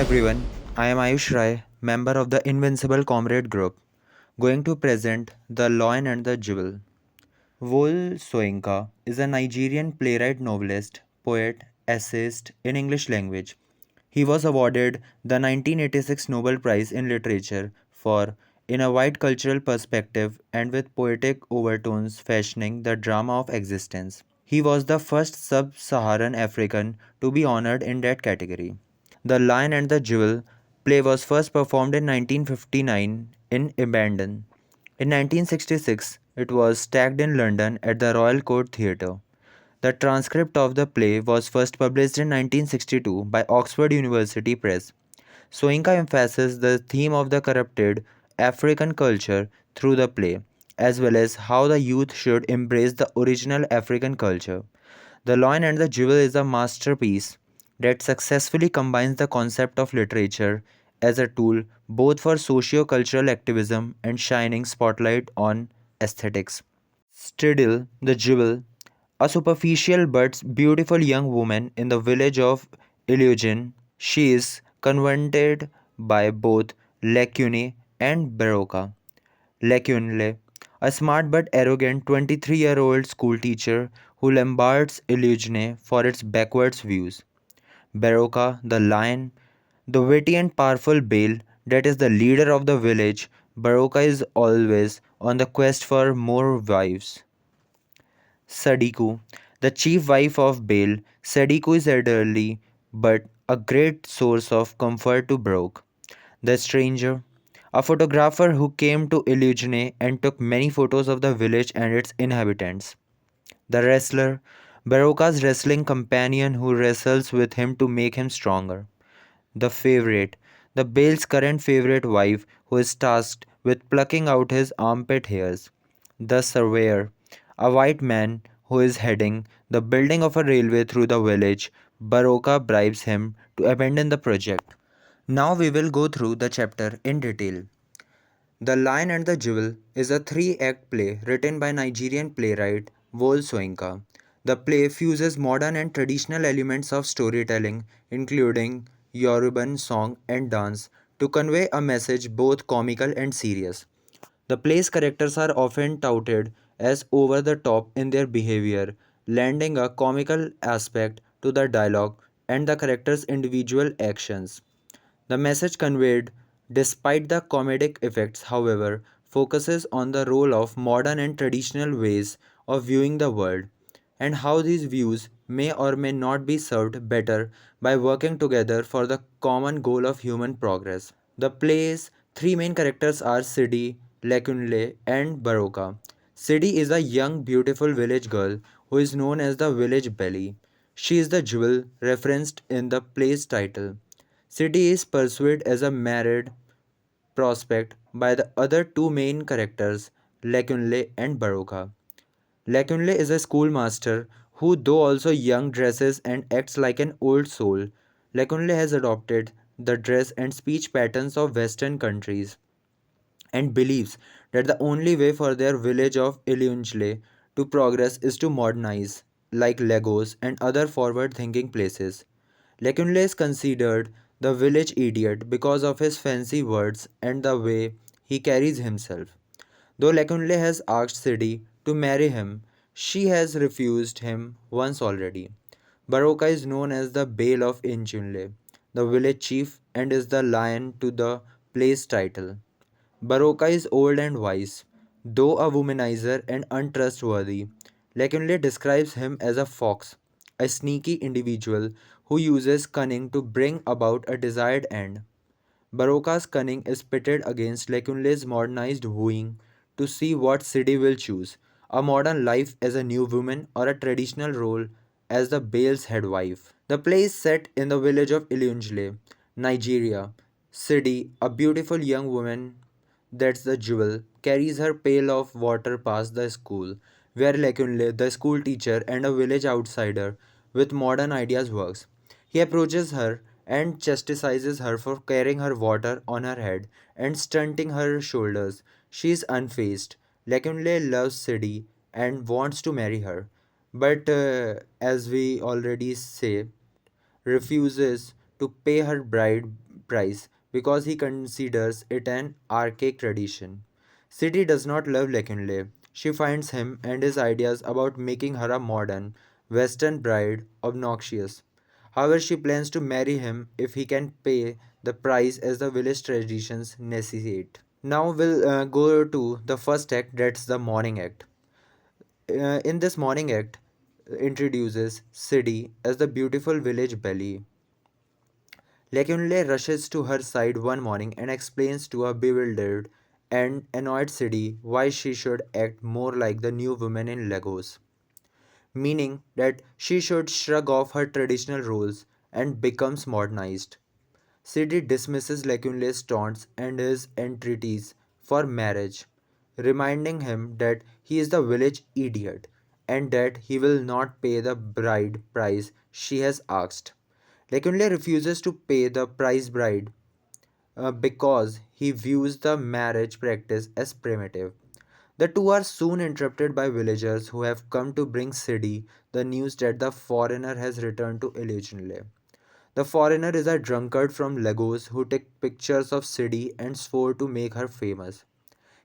everyone, I am Ayush Rai, member of the Invincible Comrade Group, going to present The Lion and the Jewel. Wole Soyinka is a Nigerian playwright, novelist, poet, essayist in English language. He was awarded the 1986 Nobel Prize in Literature for In a Wide Cultural Perspective and with Poetic Overtones Fashioning the Drama of Existence. He was the first sub Saharan African to be honored in that category. The Lion and the Jewel play was first performed in 1959 in Abandon. In 1966, it was staged in London at the Royal Court Theatre. The transcript of the play was first published in 1962 by Oxford University Press. Soyinka emphasizes the theme of the corrupted African culture through the play, as well as how the youth should embrace the original African culture. The Lion and the Jewel is a masterpiece that successfully combines the concept of literature as a tool both for socio-cultural activism and shining spotlight on aesthetics. Stiddle, the Jewel, a superficial but beautiful young woman in the village of Illusion, she is converted by both Lacune and Baroka. Lacunle, a smart but arrogant 23-year-old schoolteacher who lambasts Illusion for its backwards views. Baroka, the lion, the witty and powerful Bale, that is the leader of the village. Baroka is always on the quest for more wives. Sadiku, the chief wife of Bale. Sadiku is elderly but a great source of comfort to Brooke. The stranger, a photographer who came to Illugione and took many photos of the village and its inhabitants. The wrestler, Baroka's wrestling companion who wrestles with him to make him stronger. The favorite, the Bale's current favorite wife who is tasked with plucking out his armpit hairs. The surveyor, a white man who is heading the building of a railway through the village. Baroka bribes him to abandon the project. Now we will go through the chapter in detail. The Lion and the Jewel is a three-act play written by Nigerian playwright Wole Soyinka. The play fuses modern and traditional elements of storytelling, including Yoruban song and dance, to convey a message both comical and serious. The play's characters are often touted as over the top in their behavior, lending a comical aspect to the dialogue and the characters' individual actions. The message conveyed, despite the comedic effects, however, focuses on the role of modern and traditional ways of viewing the world and how these views may or may not be served better by working together for the common goal of human progress. The play's three main characters are Sidi, Lekunle, and Baroka. Sidi is a young, beautiful village girl who is known as the village belly. She is the jewel referenced in the play's title. Sidi is pursued as a married prospect by the other two main characters, Lekunle and Baroka. Lekunle is a schoolmaster who, though also young, dresses and acts like an old soul. Lekunle has adopted the dress and speech patterns of Western countries and believes that the only way for their village of Ilunjle to progress is to modernize, like Lagos and other forward thinking places. Lekunle is considered the village idiot because of his fancy words and the way he carries himself. Though Lekunle has asked Sidi to marry him, she has refused him once already. Baroka is known as the Bale of Inchunle, the village chief, and is the lion to the play's title. Baroka is old and wise, though a womanizer and untrustworthy. Lekunle describes him as a fox, a sneaky individual who uses cunning to bring about a desired end. Baroka's cunning is pitted against Lekunle's modernized wooing to see what Sidi will choose, a modern life as a new woman or a traditional role as the Bale's head wife. The play is set in the village of Ilunjle, Nigeria. Sidi, a beautiful young woman that's the jewel, carries her pail of water past the school, where Lekunle, the school teacher and a village outsider with modern ideas works. He approaches her and chastises her for carrying her water on her head and stunting her shoulders. She is unfazed. Lekunle loves Sidi and wants to marry her, but as we already say, refuses to pay her bride prize because he considers it an archaic tradition. City does not love Lekunle. She finds him and his ideas about making her a modern, Western bride obnoxious. However, she plans to marry him if he can pay the price as the village traditions necessitate. Now we'll go to the first act, that's the morning act. In this morning act, introduces Sidi as the beautiful village belle. Lekunle rushes to her side one morning and explains to a bewildered and annoyed Sidi why she should act more like the new woman in Lagos, meaning that she should shrug off her traditional roles and becomes modernized. Sidi dismisses Lekunle's taunts and his entreaties for marriage, reminding him that he is the village idiot and that he will not pay the bride price she has asked. Lekunle refuses to pay the price bride because he views the marriage practice as primitive. The two are soon interrupted by villagers who have come to bring Sidi the news that the foreigner has returned to Illegionle. The foreigner is a drunkard from Lagos who took pictures of Sidi and swore to make her famous.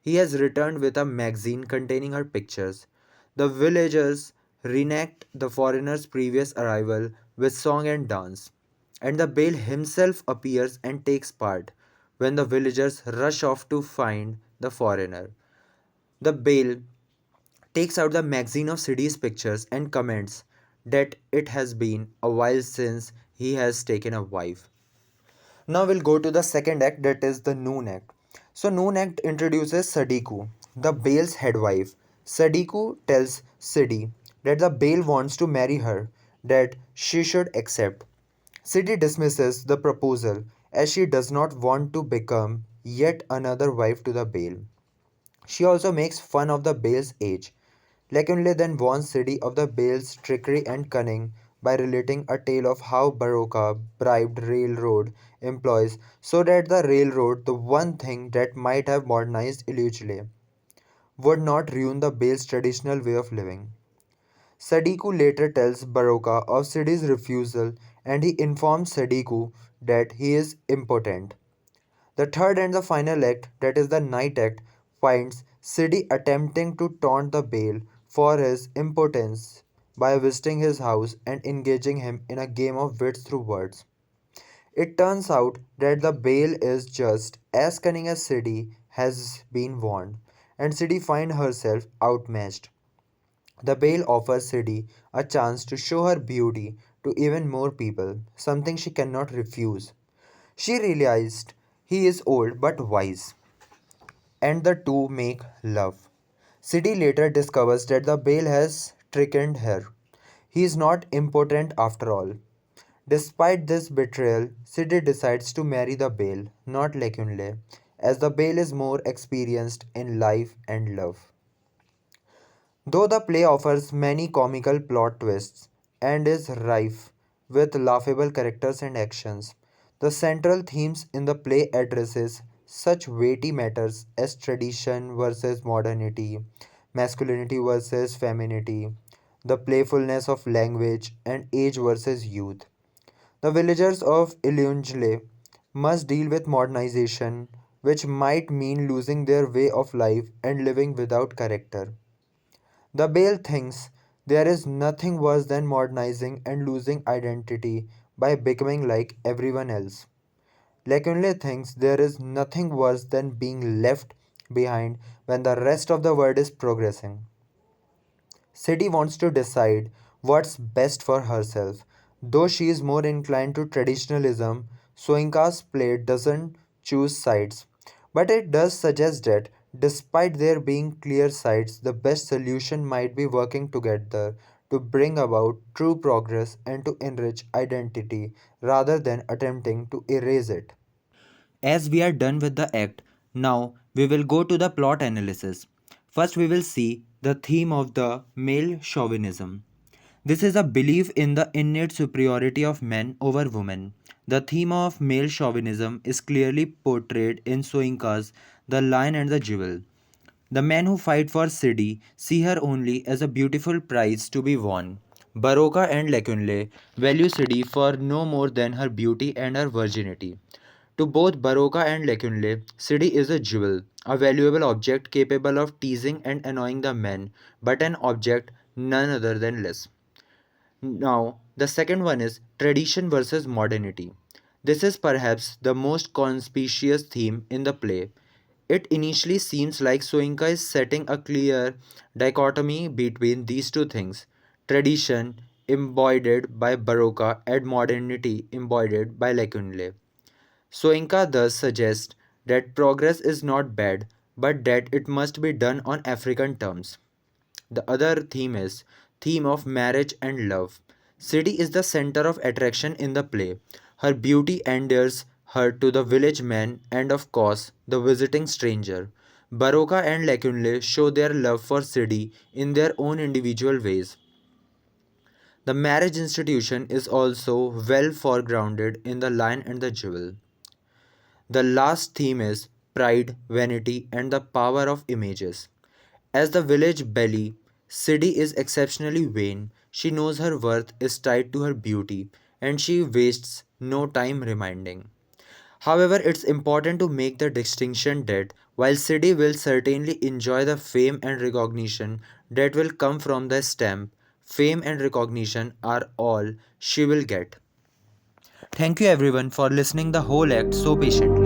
He has returned with a magazine containing her pictures. The villagers reenact the foreigner's previous arrival with song and dance, and the Bale himself appears and takes part when the villagers rush off to find the foreigner. The Bale takes out the magazine of Sidi's pictures and comments that it has been a while since he has taken a wife. Now we'll go to the second act, that is the Noon Act. So Noon Act introduces Sadiku, the Bale's head wife. Sadiku tells Sidi that the Bale wants to marry her, that she should accept. Sidi dismisses the proposal as she does not want to become yet another wife to the Bale. She also makes fun of the Bale's age. Lekunle then warns Sidi of the Bale's trickery and cunning by relating a tale of how Baroka bribed railroad employees so that the railroad, the one thing that might have modernized Ilugile, would not ruin the Bale's traditional way of living. Sadiku later tells Baroka of Sidi's refusal and he informs Sadiku that he is impotent. The third and the final act, that is the night act, finds Sidi attempting to taunt the Bale for his impotence by visiting his house and engaging him in a game of wits through words. It turns out that the Bale is just as cunning as Sidi has been warned, and Sidi finds herself outmatched. The Bale offers Sidi a chance to show her beauty to even more people, something she cannot refuse. She realized he is old but wise, and the two make love. Sidi later discovers that the Bale has tricked her. He is not impotent after all. Despite this betrayal, Sidi decides to marry the Bale, not Lekunle, as the Bale is more experienced in life and love. Though the play offers many comical plot twists and is rife with laughable characters and actions, the central themes in the play addresses such weighty matters as tradition versus modernity, masculinity versus femininity, the playfulness of language, and age versus youth. The villagers of Ilunjle must deal with modernization, which might mean losing their way of life and living without character. The Bale thinks there is nothing worse than modernizing and losing identity by becoming like everyone else. Lekunle thinks there is nothing worse than being left behind when the rest of the world is progressing. City wants to decide what's best for herself. Though she is more inclined to traditionalism, Soinka's play doesn't choose sides. But it does suggest that, despite there being clear sides, the best solution might be working together to bring about true progress and to enrich identity rather than attempting to erase it. As we are done with the act, now we will go to the plot analysis. First, we will see the theme of the male chauvinism. This is a belief in the innate superiority of men over women. The theme of male chauvinism is clearly portrayed in Soinka's The Lion and the Jewel. The men who fight for Sidi see her only as a beautiful prize to be won. Baroka and Lekunle value Sidi for no more than her beauty and her virginity. To both Baroka and Lekunle, Sidi is a jewel, a valuable object capable of teasing and annoying the men, but an object none other than less. Now, the second one is tradition versus modernity. This is perhaps the most conspicuous theme in the play. It initially seems like Soinka is setting a clear dichotomy between these two things: tradition embodied by Baroka and modernity embodied by Lekunle. Soinka thus suggests that progress is not bad, but that it must be done on African terms. The other theme is theme of marriage and love. Sidi is the center of attraction in the play. Her beauty endears her to the village man and of course the visiting stranger. Baroka and Lekunle show their love for Sidi in their own individual ways. The marriage institution is also well foregrounded in The Lion and the Jewel. The last theme is pride, vanity, and the power of images. As the village belle, Sidi is exceptionally vain. She knows her worth is tied to her beauty, and she wastes no time reminding. However, it's important to make the distinction that while Sidi will certainly enjoy the fame and recognition that will come from the stamp, fame and recognition are all she will get. Thank you everyone for listening the whole act so patiently.